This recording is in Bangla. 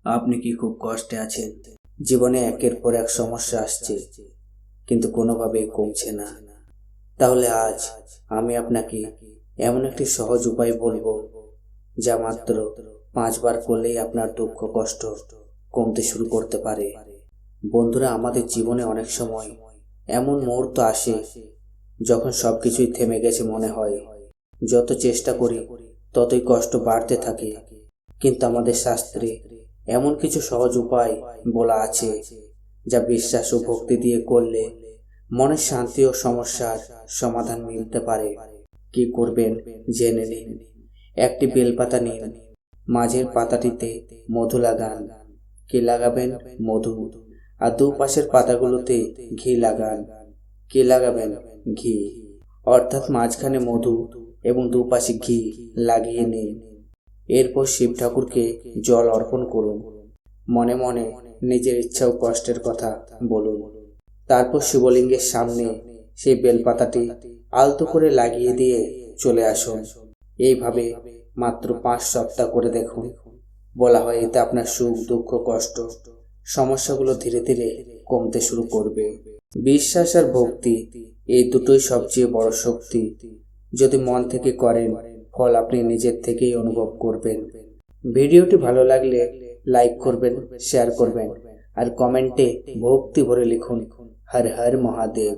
আপনি কি খুব কষ্টে আছেন? জীবনে একের পর এক সমস্যা আসছে, কিন্তু কোনোভাবেই কমছে না। তাহলে আজ আমি আপনাকে এমন একটি সহজ উপায় বলবো, যা মাত্র 5 বার করলেই আপনার দুঃখ কষ্ট কমতে শুরু করতে পারে। বন্ধুরা, আমাদের জীবনে অনেক সময় এমন মুহূর্ত আসে যখন সবকিছুই থেমে গেছে মনে হয়। যত চেষ্টা করি ততই কষ্ট বাড়তে থাকে। কিন্তু আমাদের শাস্ত্রে এমন কিছু সহজ উপায় বলা আছে, যা বিশ্বাস ও ভক্তি দিয়ে করলে মনের শান্তি ও সমস্যার সমাধান মিলতে পারে। কি করবেন জেনে নিন। একটি বেলপাতা নিন, মাঝের পাতাটিতে মধু লাগান। কি লাগাবেন? মধু। আর দুপাশের পাতাগুলোতে ঘি লাগান। কি লাগাবেন? ঘি। অর্থাৎ মাঝখানে মধু এবং দুপাশে ঘি লাগিয়ে নিন। এরপর শিব ঠাকুরকে জল অর্পণ করুন। মনে মনে নিজের ইচ্ছা ও কষ্টের কথা বলুন। তারপর শিবলিঙ্গের সামনে সেই বেলপাতাটি আলতো করে লাগিয়ে দিয়ে চলে আসুন। এইভাবে মাত্র 5 সপ্তাহ করে দেখুন। বলা হয় এতে আপনার সুখ, দুঃখ, কষ্ট, সমস্যাগুলো ধীরে ধীরে কমতে শুরু করবে। বিশ্বাস আর ভক্তি, এই দুটোই সবচেয়ে বড় শক্তি। যদি মন থেকে করেন, ফল আপনি নিজের থেকেই অনুভব করবেন। ভিডিওটি ভালো লাগলে লাইক করবেন, শেয়ার করবেন আর কমেন্টে ভক্তি ভরে লিখুন, হর হর মহাদেব।